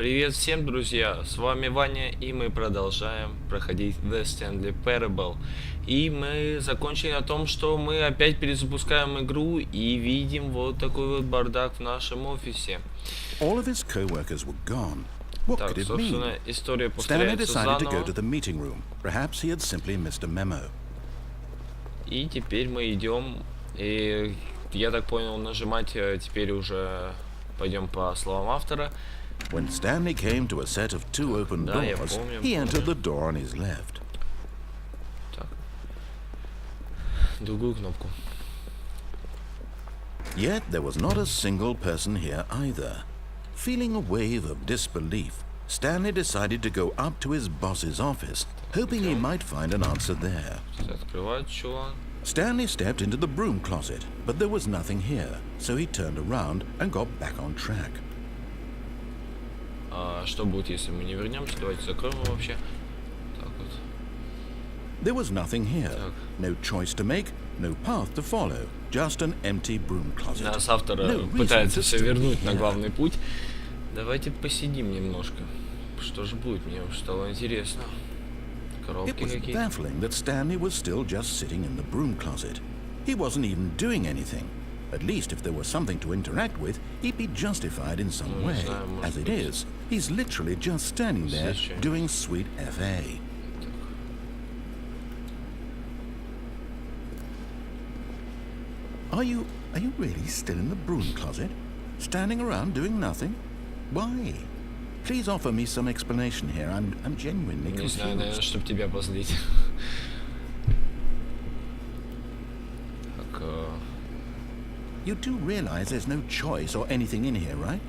Привет всем, друзья! С вами Ваня, и мы продолжаем проходить The Stanley Parable. И мы закончили на том, что мы опять перезапускаем игру и видим вот такой вот бардак в нашем офисе. Так, собственно, история повторяется заново. И теперь мы идем, и я так понял, нажимать теперь уже пойдем по словам автора. When Stanley came to a set of two open doors, he entered the door on his left. Так. Другую кнопку. Yet there was not a single person here either. Feeling a wave of disbelief, Stanley decided to go up to his boss's office, hoping he might find an answer there. Stanley stepped into the broom closet, but there was nothing here, so he turned around and got back on track. Что будет, если мы не вернемся? Давайте закроем его вообще. Так вот. There was nothing here. No choice to make, no path to follow. Just an empty broom closet. Нас автор пытается все вернуть на главный путь. Давайте посидим немножко. Что же будет? Мне уже стало интересно. Коробки какие-то. It was baffling that Stanley was still just sitting in the broom closet. He wasn't even doing anything. At least if there was something to interact with, he'd be justified in some way. As it is, he's literally just standing there doing sweet FA. Are you really still in the broom closet? Standing around doing nothing? Why? Please offer me some explanation here. I'm genuinely confused. Не знаю, наверное, чтобы тебя позлить. You do realize there's no choice or anything in here, right?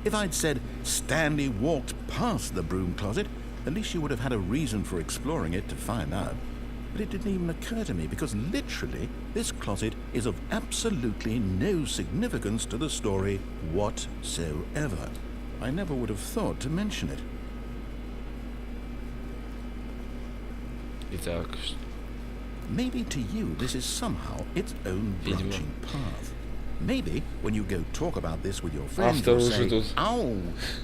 If I'd said Stanley walked past the broom closet, at least you would have had a reason for exploring it to find out. But it didn't even occur to me because literally this closet is of absolutely no significance to the story whatsoever. I never would have thought to mention it. Итак. Maybe to you this is somehow its own branching path. Maybe when you go talk about this with your friends, you'll say, "Oh,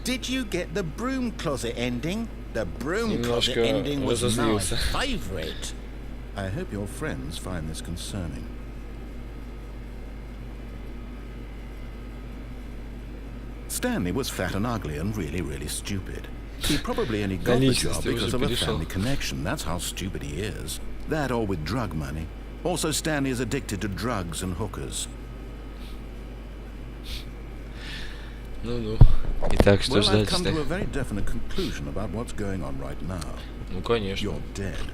did you get the broom closet ending? The broom closet ending was my favorite." I hope your friends find this concerning. Stanley was fat and ugly and really stupid. He probably only got the job because of a family connection. That's how stupid he is. That or with drug money. Also, Stanley is addicted to drugs and hookers. Ну. Итак, что ж дальше? Well, I've come to a very definite conclusion about what's going on right now. Ну, конечно. You're dead.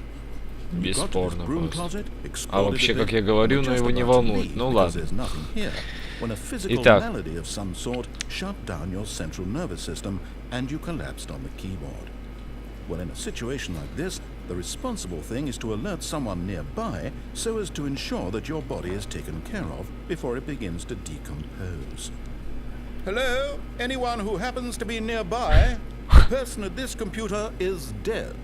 Бесспорно просто. А вообще, как я говорю, но его не волнует. Ну ладно. When a physical Итак. malady of some sort shut down your central nervous system and you collapsed on the keyboard. Well, in a situation like this, the responsible thing is to alert someone nearby so as to ensure that your body is taken care of before it begins to decompose. Hello? Anyone who happens to be nearby? The person at this computer is dead.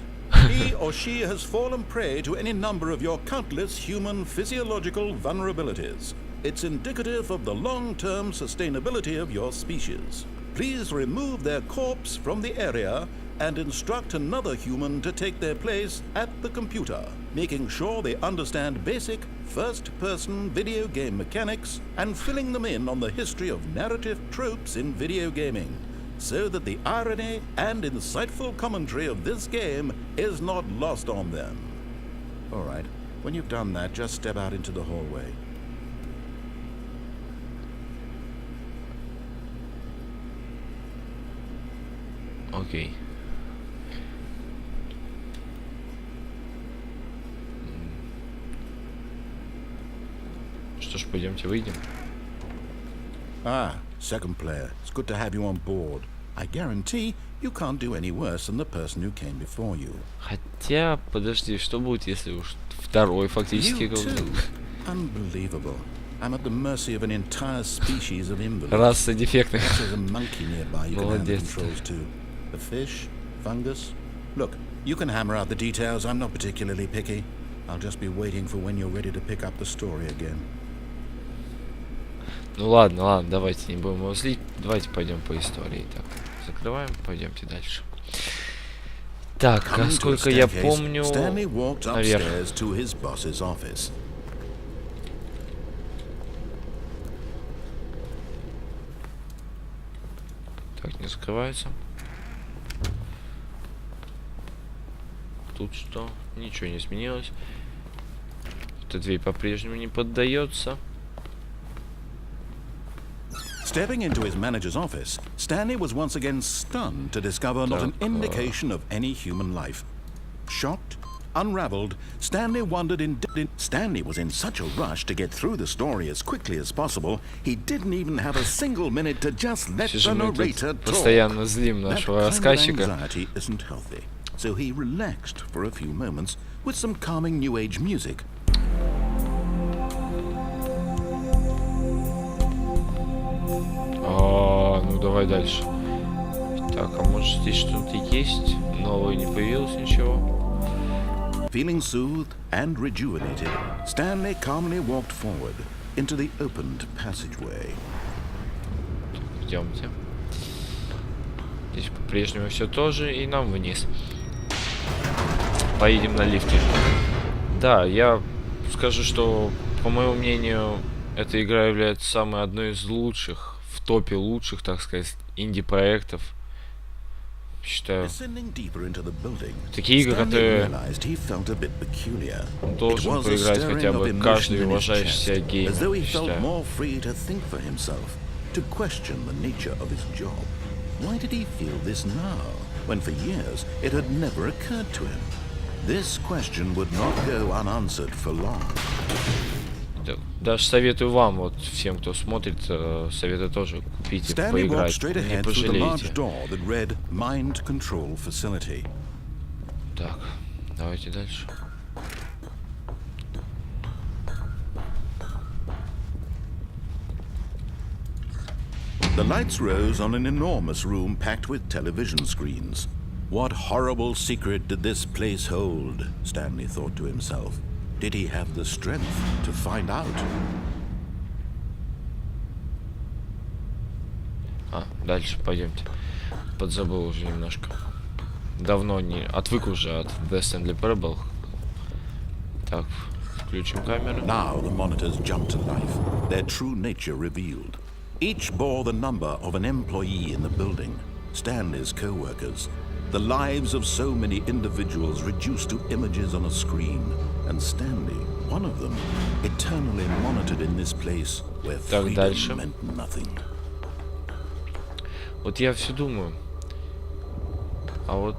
He or she has fallen prey to any number of your countless human physiological vulnerabilities. It's indicative of the long-term sustainability of your species. Please remove their corpse from the area and instruct another human to take their place at the computer, making sure they understand basic first-person video game mechanics and filling them in on the history of narrative tropes in video gaming, so that the irony and insightful commentary of this game is not lost on them. All right, when you've done that, just step out into the hallway. Окей. Что ж, пойдемте выйдем. Second player. It's good to have you on board. I guarantee you can't do any worse than the person who came before you. Хотя, подожди, что будет, если уж второй фактически... Unbelievable. I'm at the mercy of an entire species of invalids. Раса дефектных. There's a monkey nearby you can handle controls to. The fish, fungus. Look, you can hammer out the details. I'm not particularly picky. I'll just be waiting for when you're ready to pick up the story again. Ну ладно, давайте не будем его злить. Давайте пойдем по истории. Так, закрываем, пойдемте дальше. Так, насколько я помню, наверх. Так, не закрывается. Тут что? Ничего не изменилось. Эта дверь по-прежнему не поддается. Stepping into his manager's office, Stanley was once again stunned to discover not an indication of any human life. Shocked, unraveled, Stanley wondered Stanley was in such a rush to get through the story as quickly as possible, he didn't even have a single minute to just let the narrator talk. Постоянно злим нашего рассказчика. Anxiety isn't healthy, so he relaxed for a few moments with some calming new age music. Ну давай дальше. Так, а может здесь что-то есть? Новое не появилось ничего. Feeling soothed and rejuvenated, Stanley calmly walked forward into the opened passageway. Идемте. Здесь по-прежнему все тоже, и нам вниз. Поедем на лифте. Да, я скажу, что, по моему мнению, эта игра является самой одной из лучших, в топе лучших, так сказать, инди-проектов. Считаю. Такие игры, которые должен поиграть хотя бы каждый уважающий себя геймер, считаю. Даже советую вам, вот всем, кто смотрит, советую тоже купить и поиграть, не пожалеете. Так, давайте дальше. The lights rose on an enormous room packed with television screens. What horrible secret did this place hold? Stanley thought to himself. Did he have the strength to find out? Дальше пойдемте. Подзабыл уже немножко. Давно не... Отвык уже от Stanley Parable. Так, включим камеру. Now the monitors jumped to life, their true nature revealed. Each bore the number of an employee in the building, Stanley's co-workers. The lives of so many individuals reduced to images on a screen, and Stanley, one of them, eternally monitored in this place where freedom meant nothing. Вот я все думаю, а вот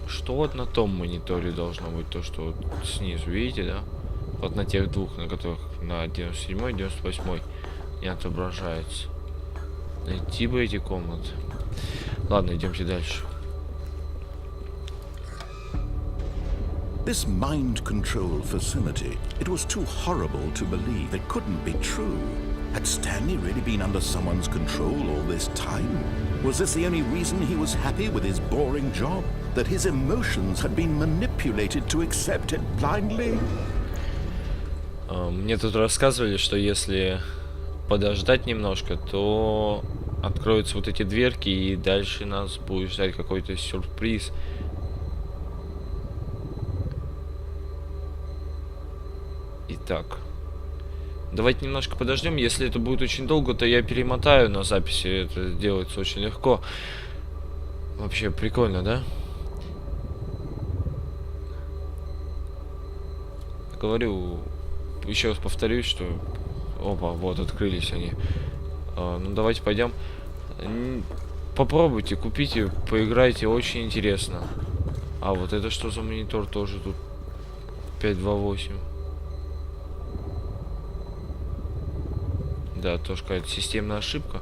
что вот на том мониторе должно быть, то, что вот снизу, видите, да? Вот на тех двух, на которых на 97-й, 98-й не отображается. Найти бы эти комнаты. Ладно, идемте дальше. This mind control facility, it was too horrible to believe. It couldn't be true. Had Stanley really been under someone's control all this time? Was this the only reason he was happy with his boring job? That his emotions had been manipulated to accept it blindly? Мне тут рассказывали, что если подождать немножко, то откроются вот эти дверки, и дальше нас будет ждать какой-то сюрприз. Итак, давайте немножко подождем. Если это будет очень долго, то я перемотаю на записи. Это делается очень легко. Вообще прикольно, да? Говорю, еще раз повторюсь, что... Опа, вот, открылись они. Ну, давайте пойдем. Попробуйте, купите, поиграйте, очень интересно. А вот это что за монитор тоже тут? 528. Да, тоже какая-то системная ошибка.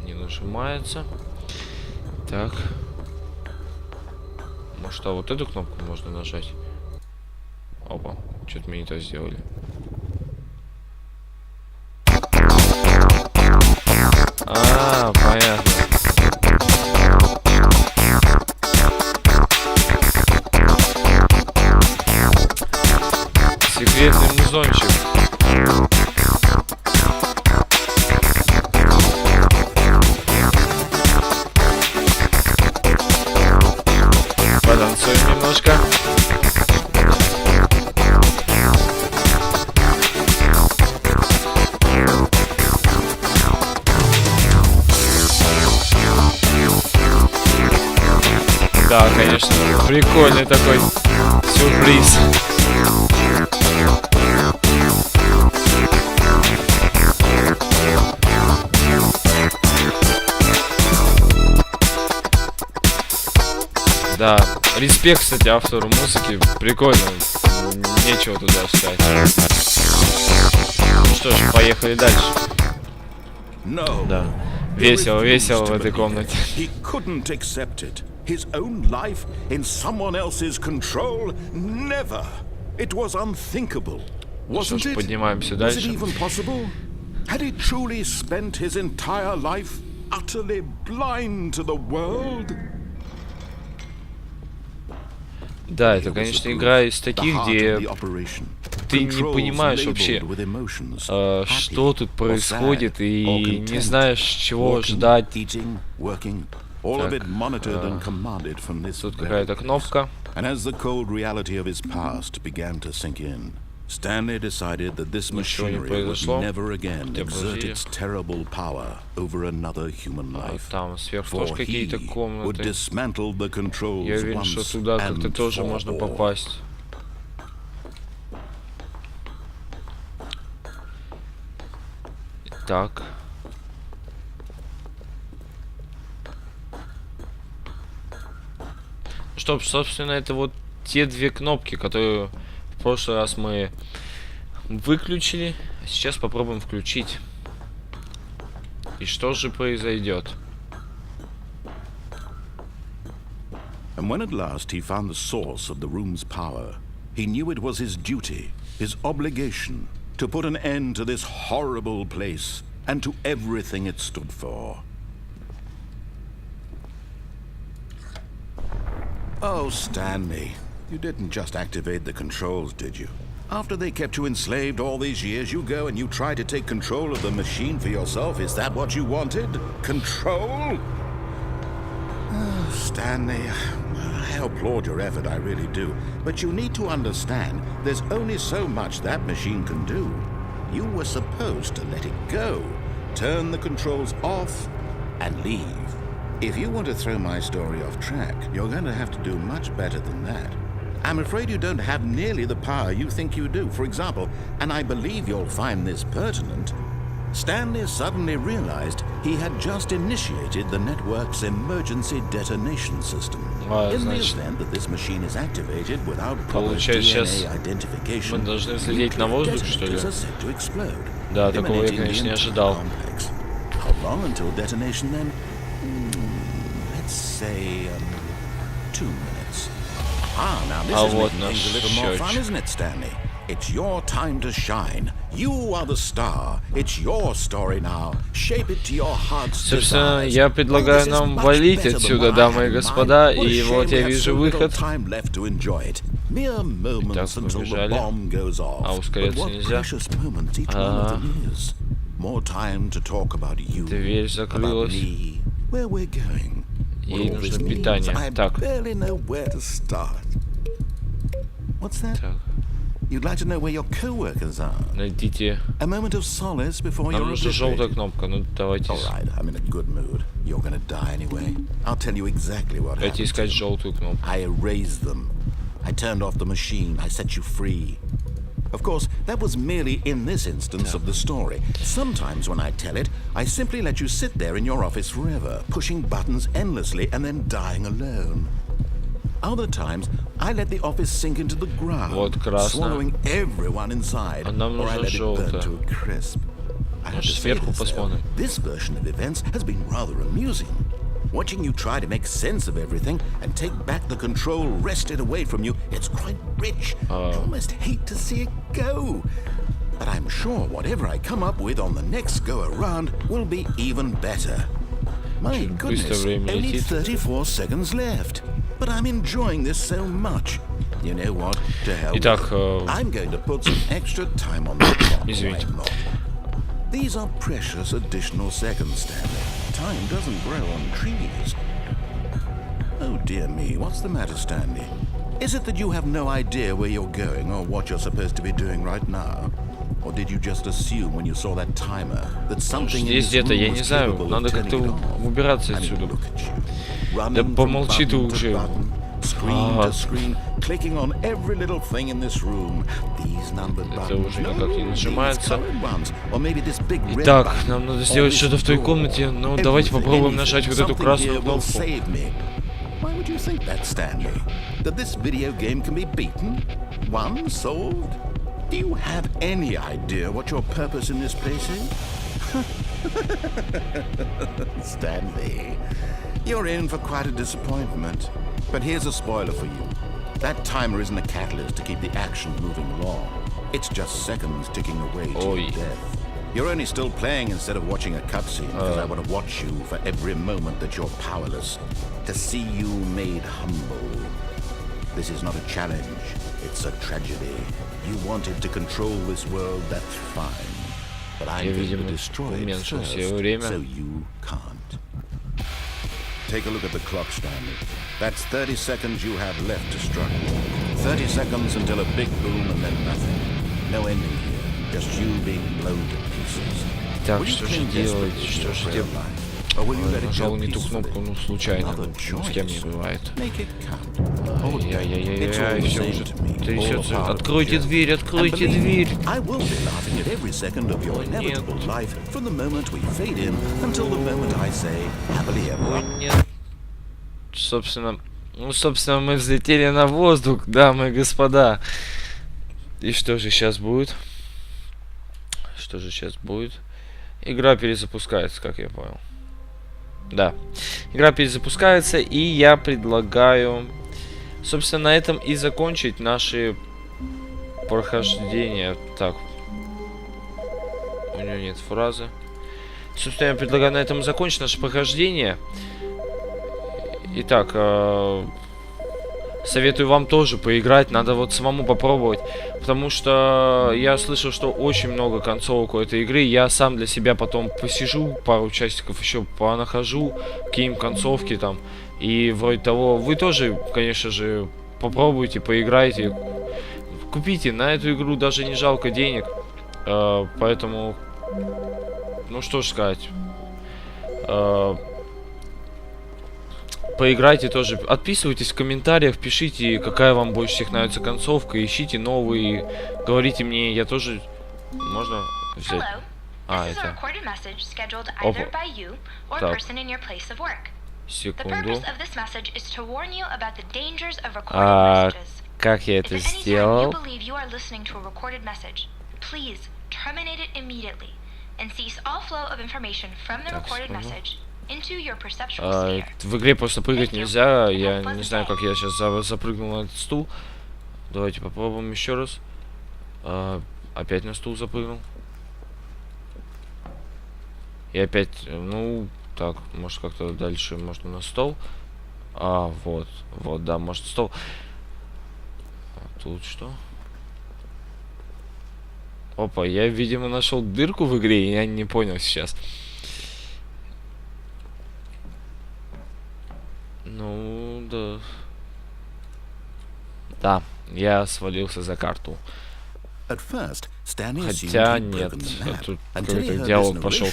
Не нажимается. Так. Может, а вот эту кнопку можно нажать? Опа, что-то мы не то сделали. Понятно. Секретный музончик. Да, конечно, прикольный такой сюрприз. Да, респект, кстати, автору музыки. Прикольно. Нечего туда сказать. Ну что ж, поехали дальше. Да. Весело, весело в этой комнате. His own life in someone else's control? Never. It was unthinkable. Wasn't it? Поднимаемся Was it дальше. even possible? Had he truly spent his entire life utterly blind to the world? Да, это, конечно, игра из таких, где ты не понимаешь вообще, что тут происходит, и не знаешь, чего ждать. Так, тут какая-то кнопка. Stanley decided that this machinery would never again exert its terrible power over another human life. Там сверху тоже какие-то комнаты. Dismantle the controls. Я уверен, что туда как-то тоже можно попасть. Так. Что, собственно, это вот те две кнопки, которые в прошлый раз мы выключили. А сейчас попробуем включить. И что же произойдет? And when at last he found the source of the room's power, he knew it was his duty, his obligation, to put an end to this horrible place and to everything it stood for. Oh, Stanley, you didn't just activate the controls, did you? After they kept you enslaved all these years, you go and you try to take control of the machine for yourself. Is that what you wanted? Control? Oh, Stanley, I applaud your effort, I really do. But you need to understand, there's only so much that machine can do. You were supposed to let it go, turn the controls off, and leave. If you want to throw my story off track, you're going to have to do much better than that. I'm afraid you don't have nearly the power you think you do. For example, and I believe you'll find this pertinent, Stanley suddenly realized he had just initiated the network's emergency detonation system. In the event that this machine is activated without proper DNA identification, detonators are set to explode. Да, такого я, конечно, не ожидал. How long until detonation then? Let's say 2 minutes. Now this is making things a little more fun, isn't it, Stanley? It's your time to shine. You are the star. It's your story now. Shape it to your heart's desire. Собственно, я предлагаю нам валить отсюда, дамы и господа, и вот я вижу выход. Так, побежали. А ускоряться нельзя. Дверь закрылась. Ей нужно питание. Так. Так. You'd like to know where your co-workers are. Найдите. A moment of solace before Нам нужна желтая кнопка. Ну давайте. All right, I'm in a good mood. You're gonna die anyway. I'll tell you exactly what happened. Давайте искать желтую кнопку. I erased them. I turned off the machine. I set you free. Of course, that was merely in this instance of the story. Sometimes when I tell it, I simply let you sit there in your office forever, pushing buttons endlessly and then dying alone. Other times, I let the office sink into the ground, swallowing everyone inside, or I let it burn to a crisp. I have to say this, though, this version of events has been rather amusing. Watching you try to make sense of everything and take back the control wrested away from you, it's quite rich. I almost hate to see it go. But I'm sure whatever I come up with on the next go-around will be even better. My goodness, only 34 seconds left. But I'm enjoying this so much. You know what? To hell with it. I'm going to put some extra time on the clock. These are precious additional seconds, Stanley. Time doesn't grow on trees. Oh dear me, what's the matter, Stanley? Is it that you have no idea where you're going or what you're supposed to be doing right now? Or did you just assume when you saw that timer that something in this room was capable of turning it off? I mean, look at you. running from button to button, screen to screen, clicking on every little thing in this room. These numbered buttons, no, these colored ones, or maybe this big red Итак, button. нам надо сделать что-то в той комнате, но давайте попробуем нажать вот эту красную кнопку. Why would you think that, Stanley? That this video game can be beaten? Won? Solved? Do you have any idea what your purpose in this place is? Stanley, you're in for quite a disappointment. But here's a spoiler for you. That timer isn't a catalyst to keep the action moving along. It's just seconds ticking away to your death. You're only still playing instead of watching a cutscene because I want to watch you for every moment that you're powerless. To see you made humble. This is not a challenge. It's a tragedy. You wanted to control this world, that's fine. But I'm going to destroy it first, so you can't. Take a look at the clock, Stanley. That's 30 seconds you have left to struggle. 30 seconds until a big boom and then nothing. No ending here. Just you being blown to pieces. Так, что же делать? Что же делать? Нажал не ту кнопку, ну, случайно. Ну, с кем не бывает. Ай-яй-яй-яй, все уже трясется. Откройте дверь, откройте дверь. Нет. Собственно, мы взлетели на воздух, дамы и господа. И что же сейчас будет? Что же сейчас будет? Игра перезапускается, как я понял. Да. Игра перезапускается, и я предлагаю, собственно, на этом и закончить наши прохождения. Так. У него нет фразы. Собственно, я предлагаю на этом закончить наше прохождение. Итак, советую вам тоже поиграть, надо вот самому попробовать, потому что я слышал, что очень много концовок у этой игры. Я сам для себя потом посижу, пару часиков еще понахожу, какие-нибудь концовки там, и вроде того. Вы тоже, конечно же, попробуйте, поиграйте, купите, на эту игру даже не жалко денег, поэтому, ну что ж сказать, поиграйте тоже. Отписывайтесь в комментариях, пишите, какая вам больше всех нравится концовка, ищите новые, говорите мне, я тоже... Можно взять? А, это... Опа. Так. Секунду. А, как я это сделал? Так, секунду. В игре просто прыгать нельзя. Я не знаю, как я сейчас запрыгнул на этот стул. Давайте попробуем еще раз. Опять на стул запрыгнул. И опять, ну, так, может как-то дальше можно на стол. Вот, да, может стол. А тут что? Опа, я, видимо, нашел дырку в игре, и я не понял сейчас. Ну, да. Да, я свалился за карту. Хотя нет, тут какой-то диалог пошел.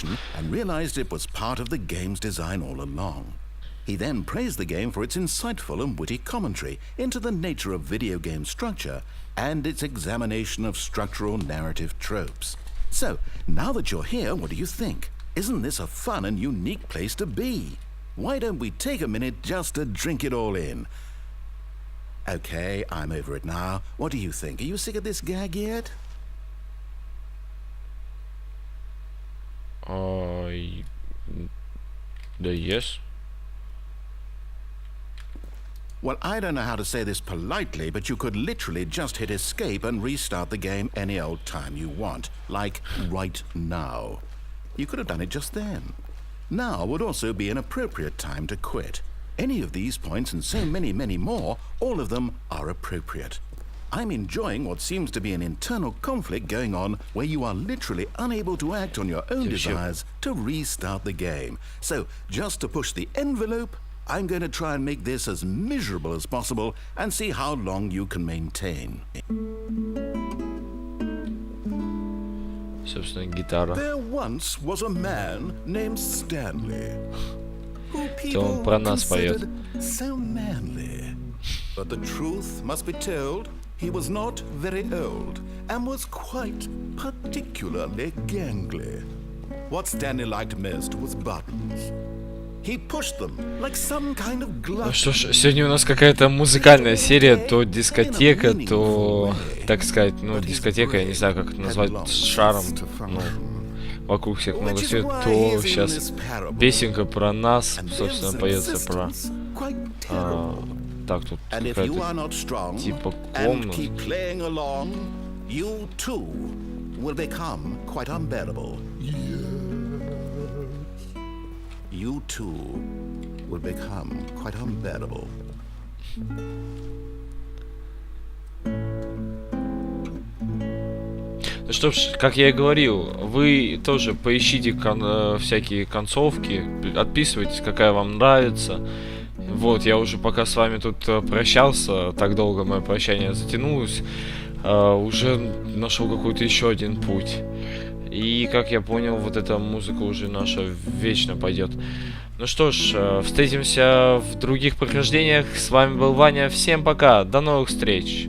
He then praised the game for its insightful and witty commentary into the nature of video game structure and its examination of structural narrative tropes. So, now that you're here, what do you think? Isn't this a fun and unique place to be? Why don't we take a minute just to drink it all in? Okay, I'm over it now. What do you think? Are you sick of this gag yet? Yes. Well, I don't know how to say this politely, but you could literally just hit escape and restart the game any old time you want. Like, right now. You could have done it just then. Now would also be an appropriate time to quit. Any of these points and so many, many more, all of them are appropriate. I'm enjoying what seems to be an internal conflict going on where you are literally unable to act on your own desires to restart the game. So, just to push the envelope, I'm going to try and make this as miserable as possible and see how long you can maintain. Собственно, гитара. There once was a man named Stanley who то он про нас поет. So manly. But the truth must be told, he was not very old and was quite particularly gangly. What Stanley liked most was buttons. He pushed them like some kind of glove. Ну что ж, сегодня у нас какая-то музыкальная серия, то дискотека, то, так сказать, ну, дискотека, я не знаю, как это назвать, с шаром, ну, вокруг всех много света, то сейчас песенка про нас, собственно, поется про... так, тут какая-то типа комната. You too will become quite unbearable. Ну что ж, как я и говорил, вы тоже поищите всякие концовки, отписывайтесь, какая вам нравится. Вот, я уже пока с вами тут прощался, так долго мое прощание затянулось, уже нашел какой-то еще один путь. И, как я понял, вот эта музыка уже наша вечно пойдет. Ну что ж, встретимся в других прохождениях. С вами был Ваня. Всем пока. До новых встреч.